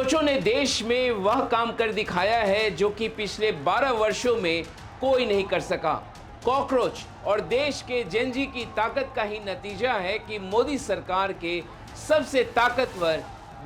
कॉकरोचों ने देश में वह काम कर दिखाया है जो कि पिछले 12 वर्षों में कोई नहीं कर सका। कॉकरोच और देश के जेनजी की ताकत का ही नतीजा है कि मोदी सरकार के सबसे ताकतवर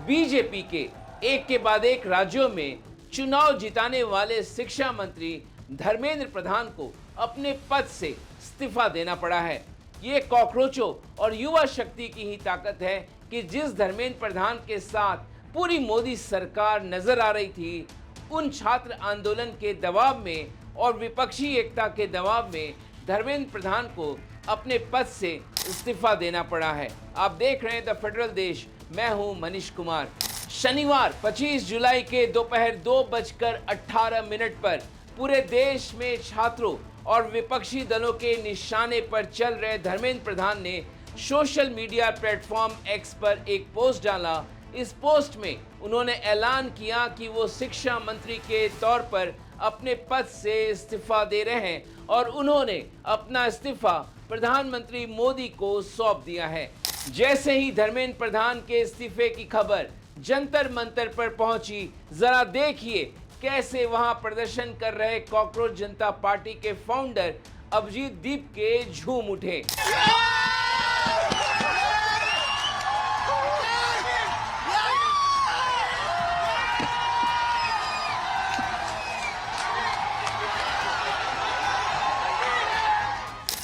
बीजेपी के एक के बाद एक राज्यों में चुनाव जिताने वाले शिक्षा मंत्री धर्मेंद्र प्रधान को अपने पद से इस्तीफा देना पड़ा है। ये कॉकरोचों और युवा शक्ति की ही ताकत है कि जिस धर्मेंद्र प्रधान के साथ पूरी मोदी सरकार नजर आ रही थी, उन छात्र आंदोलन के दबाव में और विपक्षी एकता के दबाव में धर्मेंद्र प्रधान को अपने पद से इस्तीफा देना पड़ा है। आप देख रहे हैं द फेडरल देश, मैं हूं मनीष कुमार। शनिवार 25 जुलाई के दोपहर 2:18 पर पूरे देश में छात्रों और विपक्षी दलों के निशाने पर चल रहे धर्मेंद्र प्रधान ने सोशल मीडिया प्लेटफॉर्म एक्स पर एक पोस्ट डाला। इस पोस्ट में उन्होंने ऐलान किया कि वो शिक्षा मंत्री के तौर पर अपने पद से इस्तीफा दे रहे हैं और उन्होंने अपना इस्तीफा प्रधानमंत्री मोदी को सौंप दिया है। जैसे ही धर्मेंद्र प्रधान के इस्तीफे की खबर जंतर मंतर पर पहुंची, जरा देखिए कैसे वहां प्रदर्शन कर रहे कॉकरोच जनता पार्टी के फाउंडर अभिजीत दीप के झूम उठे।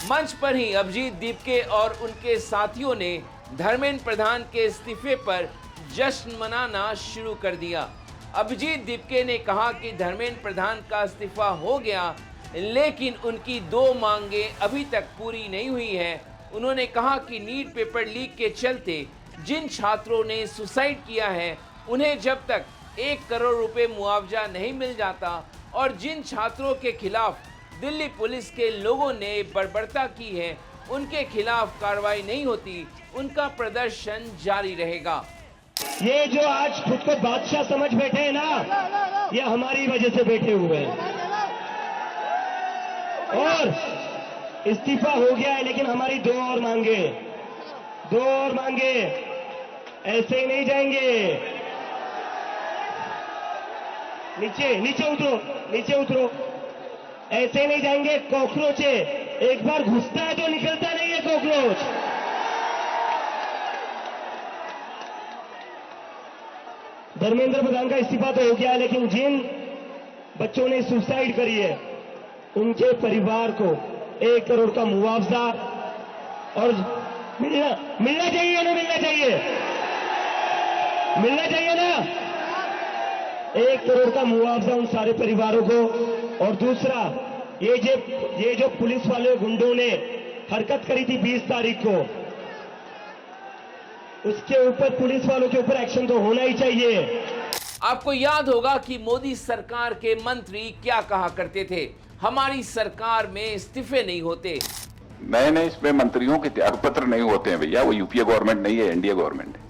मंच पर ही अभिजीत दीपके और उनके साथियों ने धर्मेंद्र प्रधान के इस्तीफे पर जश्न मनाना शुरू कर दिया। अभिजीत दीपके ने कहा कि धर्मेंद्र प्रधान का इस्तीफा हो गया, लेकिन उनकी 2 मांगें अभी तक पूरी नहीं हुई है। उन्होंने कहा कि नीट पेपर लीक के चलते जिन छात्रों ने सुसाइड किया है, उन्हें जब तक 1 करोड़ रुपए मुआवजा नहीं मिल जाता और जिन छात्रों के खिलाफ दिल्ली पुलिस के लोगों ने बर्बरता की है, उनके खिलाफ कार्रवाई नहीं होती, उनका प्रदर्शन जारी रहेगा। ये जो आज खुद को बादशाह समझ बैठे हैं ना, ये हमारी वजह से बैठे हुए हैं। और इस्तीफा हो गया है, लेकिन हमारी 2 और मांगे ऐसे ही नहीं जाएंगे। नीचे उतरो, ऐसे नहीं जाएंगे। कॉकरोच एक बार घुसता है तो निकलता नहीं है कॉकरोच। धर्मेंद्र प्रधान का इस्तीफा तो हो गया, लेकिन जिन बच्चों ने सुसाइड करी है, उनके परिवार को 1 करोड़ का मुआवजा और मिलना चाहिए ना, मिलना चाहिए ना 1 करोड़ का मुआवजा उन सारे परिवारों को। और दूसरा, ये जो पुलिस वाले गुंडों ने हरकत करी थी 20 तारीख को, उसके ऊपर पुलिस वालों के ऊपर एक्शन तो होना ही चाहिए। आपको याद होगा कि मोदी सरकार के मंत्री क्या कहा करते थे, हमारी सरकार में इस्तीफे नहीं होते। नए इसमें मंत्रियों के त्यागपत्र नहीं होते हैं भैया, वो यूपीए गवर्नमेंट नहीं है, एनडीए गवर्नमेंट है।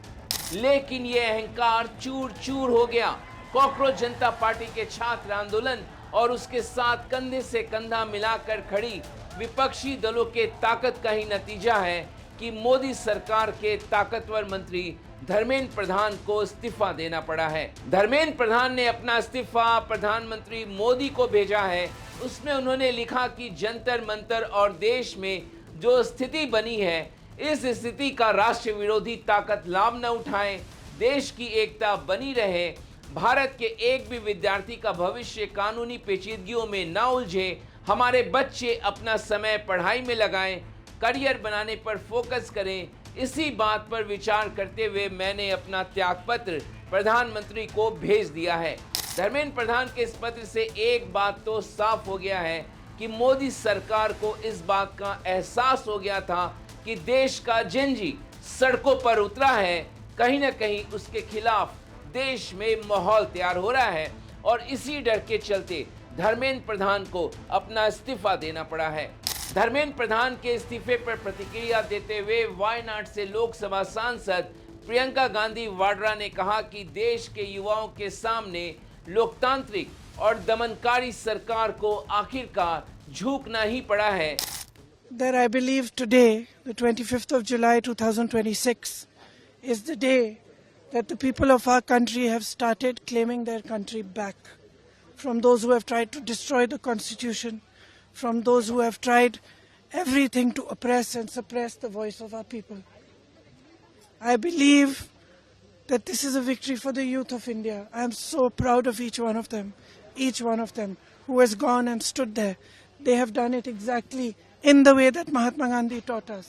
लेकिन ये अहंकार चूर चूर हो गया। कॉकरोच जनता पार्टी के छात्र आंदोलन और उसके साथ कंधे से कंधा मिलाकर खड़ी विपक्षी दलों के ताकत का ही नतीजा है कि मोदी सरकार के ताकतवर मंत्री धर्मेंद्र प्रधान को इस्तीफा देना पड़ा है। धर्मेंद्र प्रधान ने अपना इस्तीफा प्रधानमंत्री मोदी को भेजा है। उसमें उन्होंने लिखा कि जंतर मंतर और देश में जो स्थिति बनी है, इस स्थिति का राष्ट्र विरोधी ताकत लाभ न उठाए, देश की एकता बनी रहे, भारत के एक भी विद्यार्थी का भविष्य कानूनी पेचीदगियों में ना उलझे, हमारे बच्चे अपना समय पढ़ाई में लगाएं, करियर बनाने पर फोकस करें। इसी बात पर विचार करते हुए मैंने अपना त्यागपत्र प्रधानमंत्री को भेज दिया है। धर्मेंद्र प्रधान के इस पत्र से एक बात तो साफ हो गया है कि मोदी सरकार को इस बात का एहसास हो गया था कि देश का जेनजी सड़कों पर उतरा है, कहीं ना कहीं उसके खिलाफ देश में माहौल तैयार हो रहा है और इसी डर के चलते धर्मेंद्र प्रधान को अपना इस्तीफा देना पड़ा है। धर्मेंद्र प्रधान के इस्तीफे पर प्रतिक्रिया देते हुए वायनाड से लोकसभा सांसद प्रियंका गांधी वाड्रा ने कहा कि देश के युवाओं के सामने लोकतांत्रिक और दमनकारी सरकार को आखिरकार झुकना ही पड़ा है। That I believe today, the 25th of July 2026, is the day that the people of our country have started claiming their country back from those who have tried to destroy the Constitution, from those who have tried everything to oppress and suppress the voice of our people. I believe that this is a victory for the youth of India. I am so proud of each one of them who has gone and stood there. They have done it exactly in the way that Mahatma Gandhi taught us.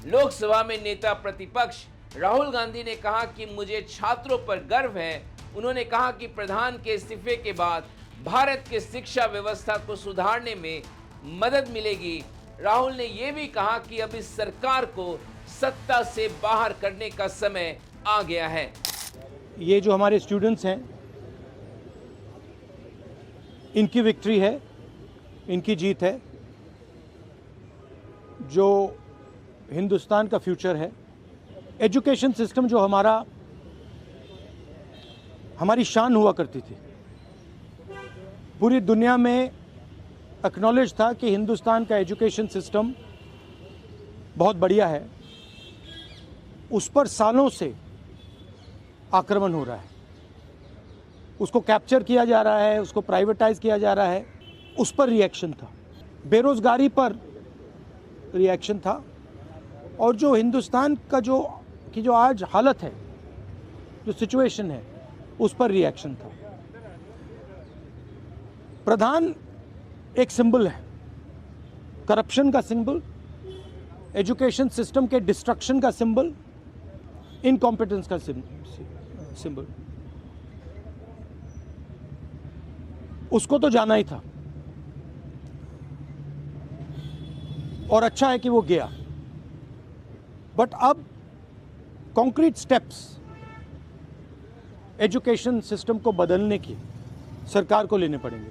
Lok Sabha में नेता प्रतिपक्ष राहुल गांधी ने कहा कि मुझे छात्रों पर गर्व है। उन्होंने कहा कि प्रधान के इस्तीफे के बाद भारत के शिक्षा व्यवस्था को सुधारने में मदद मिलेगी। राहुल ने यह भी कहा कि अब इस सरकार को सत्ता से बाहर करने का समय आ गया है। ये जो हमारे स्टूडेंट्स हैं, इनकी विक्ट्री है, इनकी जीत है। जो हिंदुस्तान का फ्यूचर है, एजुकेशन सिस्टम जो हमारी शान हुआ करती थी, पूरी दुनिया में एक्नॉलेज था कि हिंदुस्तान का एजुकेशन सिस्टम बहुत बढ़िया है। उस पर सालों से आक्रमण हो रहा है, उसको कैप्चर किया जा रहा है, उसको प्राइवेटाइज किया जा रहा है। उस पर रिएक्शन था, बेरोजगारी पर रिएक्शन था, और जो हिंदुस्तान का जो आज हालत है, जो सिचुएशन है, उस पर रिएक्शन था। प्रधान एक सिंबल है, करप्शन का सिंबल, एजुकेशन सिस्टम के डिस्ट्रक्शन का सिंबल, इनकॉम्पिटेंस का सिंबल। उसको तो जाना ही था, और अच्छा है कि वो गया। बट अब कॉन्क्रीट स्टेप्स एजुकेशन सिस्टम को बदलने की सरकार को लेने पड़ेंगे।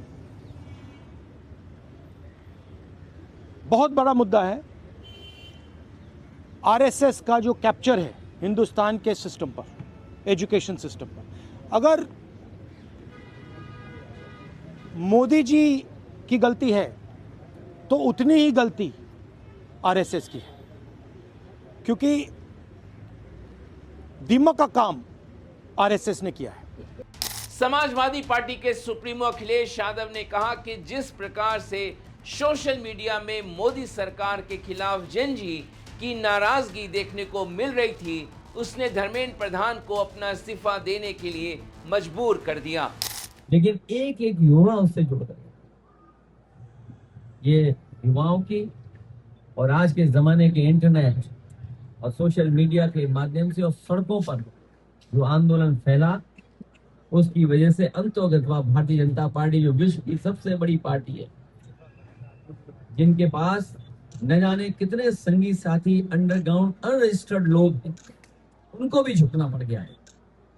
बहुत बड़ा मुद्दा है आरएसएस का जो कैप्चर है हिंदुस्तान के सिस्टम पर, एजुकेशन सिस्टम पर। अगर मोदी जी की गलती है तो उतनी ही गलती आरएसएस की है, क्योंकि दीमक का काम आरएसएस ने किया है। समाजवादी पार्टी के सुप्रीमो अखिलेश यादव ने कहा कि जिस प्रकार से सोशल मीडिया में मोदी सरकार के खिलाफ जनजी की नाराजगी देखने को मिल रही थी, उसने धर्मेंद्र प्रधान को अपना इस्तीफा देने के लिए मजबूर कर दिया। लेकिन एक एक युवा उससे जुड़ गया। ये युवाओं की और आज के जमाने के इंटरनेट और सोशल मीडिया के माध्यम से और सड़कों पर जो आंदोलन फैला, उसकी वजह से अंतोगत्वा भारतीय जनता पार्टी जो विश्व की सबसे बड़ी पार्टी है, जिनके पास न जाने कितने संगी साथी अंडरग्राउंड अनरजिस्टर्ड लोग हैं, उनको भी झुकना पड़ गया है।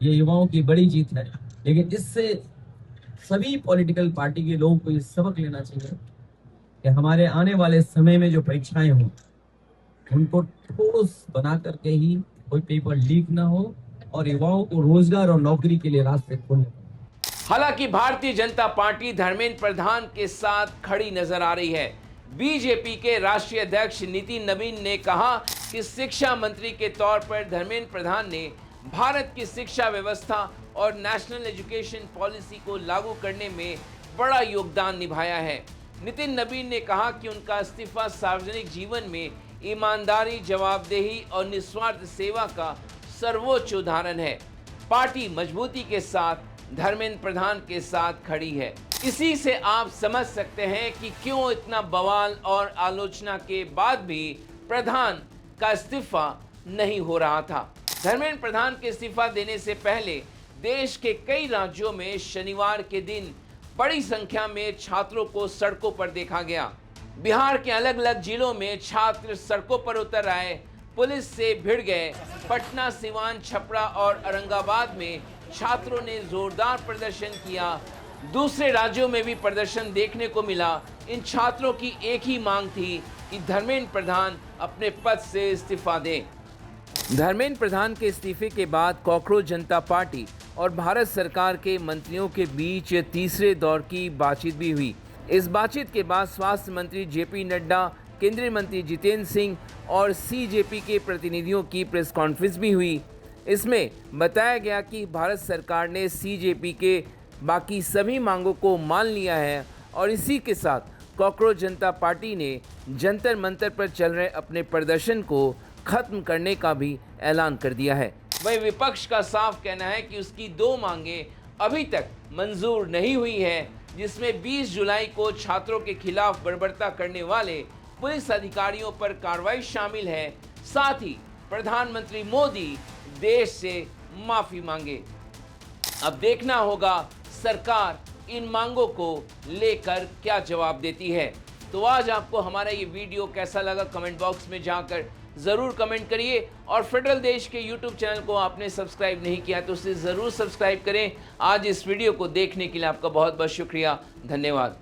ये युवाओं की बड़ी जीत है। लेकिन इससे सभी पॉलिटिकल पार्टी के लोगों को ये सबक लेना चाहिए कि हमारे आने वाले समय में जो परीक्षाएं हों, उनको ठोस बना करके ही कोई पेपर लीक ना हो और युवाओं को रोजगार और नौकरी के लिए रास्ते खोलने। हालांकि भारतीय जनता पार्टी धर्मेंद्र प्रधान के साथ खड़ी नजर आ रही है। बीजेपी के राष्ट्रीय अध्यक्ष नितिन नवीन ने कहा कि शिक्षा मंत्री के तौर पर धर्मेंद्र प्रधान ने भारत की शिक्षा व्यवस्था और नेशनल एजुकेशन पॉलिसी को लागू करने में बड़ा योगदान निभाया है। नितिन नवीन ने कहा कि उनका इस्तीफा सार्वजनिक जीवन में ईमानदारी, जवाबदेही और निस्वार्थ सेवा का सर्वोच्च उदाहरण है। पार्टी मजबूती के साथ धर्मेंद्र प्रधान के साथ खड़ी है। इसी से आप समझ सकते हैं कि क्यों इतना बवाल और आलोचना के बाद भी प्रधान का इस्तीफा नहीं हो रहा था। धर्मेंद्र प्रधान के इस्तीफा देने से पहले देश के कई राज्यों में शनिवार के दिन बड़ी संख्या में छात्रों को सड़कों पर देखा गया। बिहार के अलग अलग जिलों में छात्र सड़कों पर उतर आए, पुलिस से भिड़ गए। पटना, सिवान, छपरा और औरंगाबाद में छात्रों ने जोरदार प्रदर्शन किया। दूसरे राज्यों में भी प्रदर्शन देखने को मिला। इन छात्रों की एक ही मांग थी कि धर्मेंद्र प्रधान अपने पद से इस्तीफा दें। धर्मेंद्र प्रधान के इस्तीफे के बाद कॉकरोच जनता पार्टी और भारत सरकार के मंत्रियों के बीच तीसरे दौर की बातचीत भी हुई। इस बातचीत के बाद स्वास्थ्य मंत्री जेपी नड्डा, केंद्रीय मंत्री जितेंद्र सिंह और सीजेपी के प्रतिनिधियों की प्रेस कॉन्फ्रेंस भी हुई। इसमें बताया गया कि भारत सरकार ने सीजेपी के बाकी सभी मांगों को मान लिया है और इसी के साथ कॉकरोच जनता पार्टी ने जंतर मंतर पर चल रहे अपने प्रदर्शन को खत्म करने का भी ऐलान कर दिया है। वहीं विपक्ष का साफ कहना है कि उसकी 2 मांगें अभी तक मंजूर नहीं हुई है, जिसमें 20 जुलाई को छात्रों के खिलाफ बर्बरता करने वाले पुलिस अधिकारियों पर कार्रवाई शामिल है। साथ ही प्रधानमंत्री मोदी देश से माफी मांगे। अब देखना होगा सरकार इन मांगों को लेकर क्या जवाब देती है। तो आज आपको हमारा ये वीडियो कैसा लगा कमेंट बॉक्स में जाकर ज़रूर कमेंट करिए और फेडरल देश के यूट्यूब चैनल को आपने सब्सक्राइब नहीं किया तो उसे ज़रूर सब्सक्राइब करें। आज इस वीडियो को देखने के लिए आपका बहुत बहुत शुक्रिया, धन्यवाद।